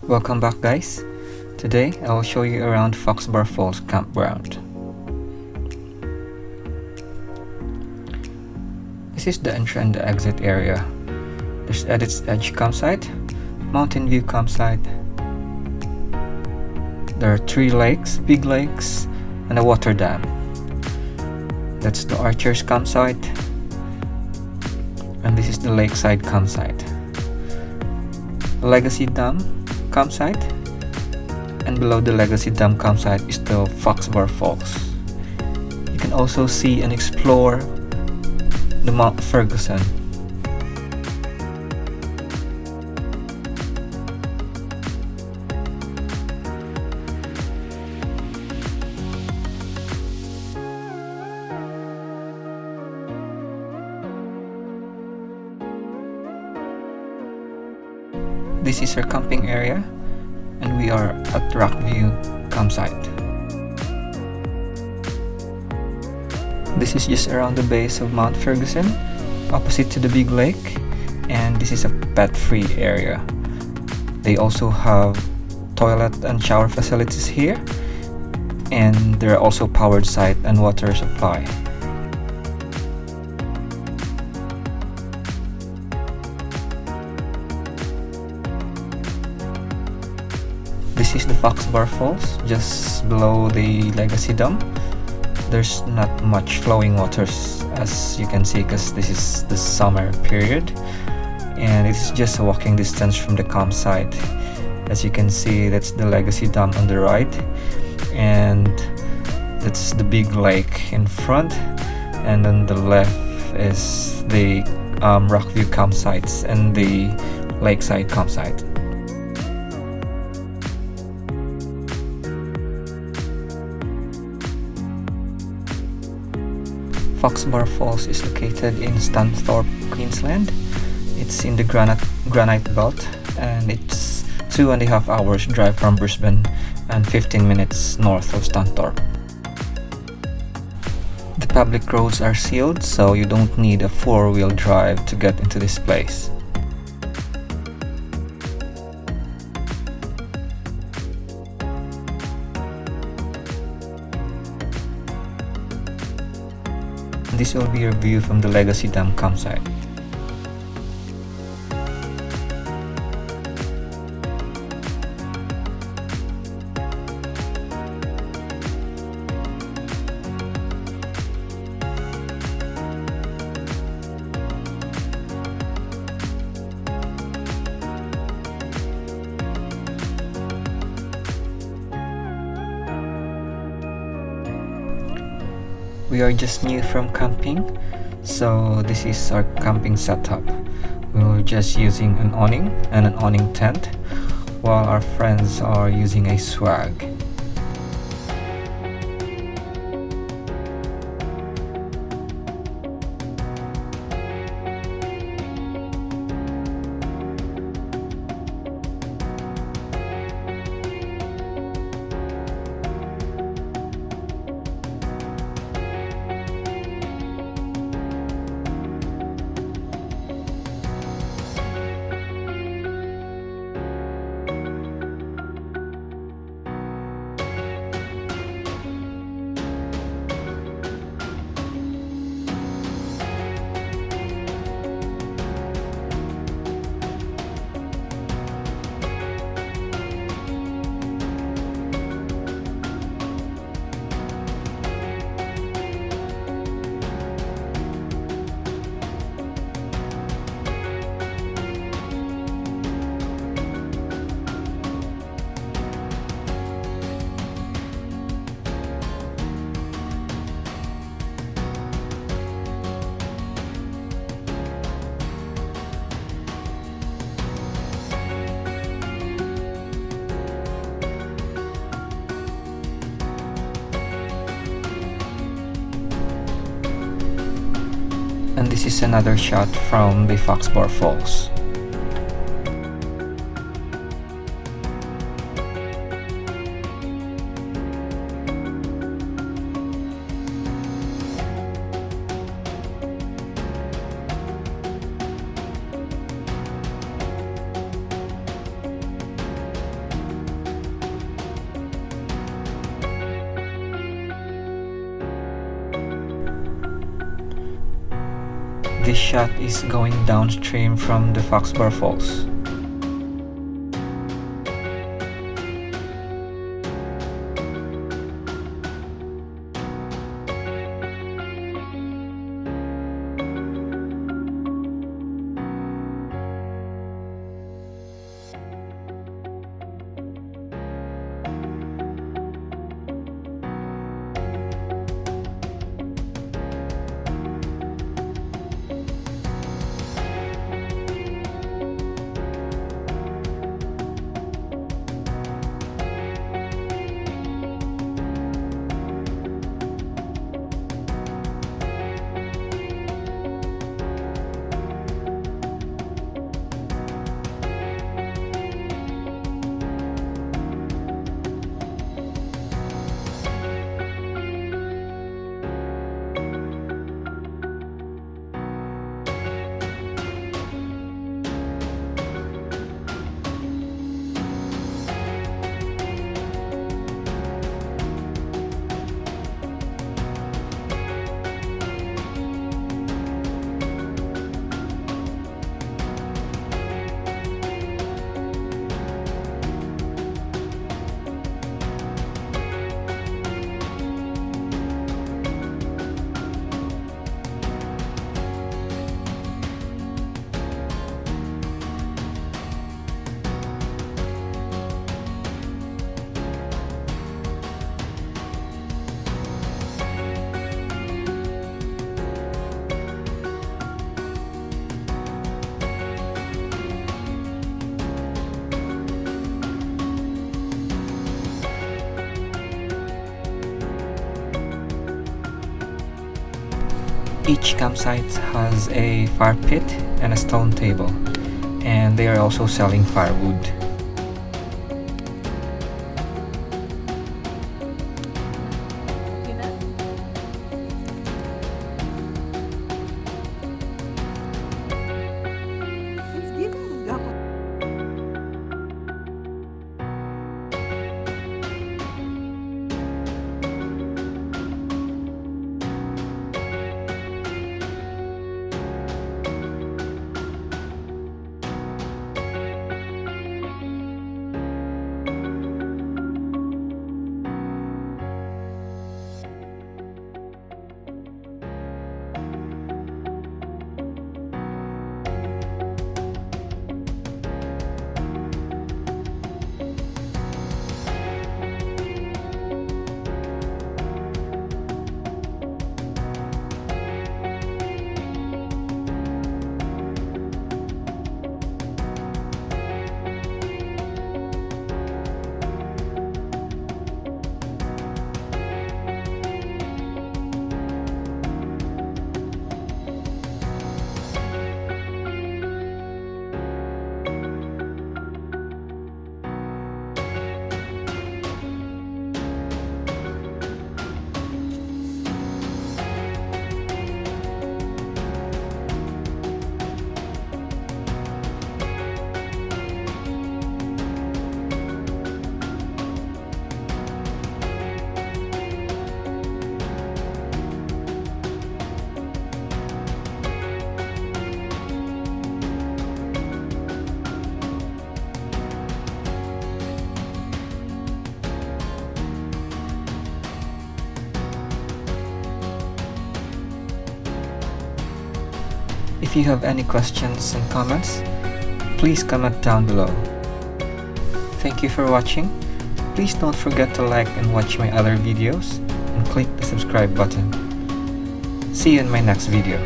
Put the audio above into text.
Welcome back, guys. Today I will show you around Foxbar Falls Campground. This is the entry and the exit area. There's Edith's Edge campsite, Mountain View campsite. There are 3 lakes, big lakes, and a water dam. That's the Archer's campsite. And this is the lakeside campsite. Legacy Dam campsite, and below the Legacy Dam campsite is the Foxbar Falls. You can also see and explore the Mount Ferguson. This is our camping area, and we are at Rockview campsite. This is just around the base of Mount Ferguson, opposite to the big lake, and this is a pet-free area. They also have toilet and shower facilities here, and there are also powered site and water supply. This is the Foxbar Falls, just below the Legacy Dam. There's not much flowing waters, as you can see, because this is the summer period, and it's just a walking distance from the campsite. As you can see, that's the Legacy Dam on the right, and that's the big lake in front, and on the left is the Rockview campsites and the lakeside campsite. Foxbar Falls is located in Stanthorpe, Queensland. It's in the Granite Belt, and it's 2.5 hours drive from Brisbane and 15 minutes north of Stanthorpe. The public roads are sealed, so you don't need a 4-wheel drive to get into this place. This will be a view from the Legacy Dam campsite. We are just new from camping, so this is our camping setup. We're just using an awning and an awning tent, while our friends are using a swag. And this is another shot from the Foxbar Falls. This shot is going downstream from the Foxbar Falls. Each campsite has a fire pit and a stone table, and they are also selling firewood. If you have any questions and comments, please comment down below. Thank you for watching. Please don't forget to like and watch my other videos and click the subscribe button. See you in my next video.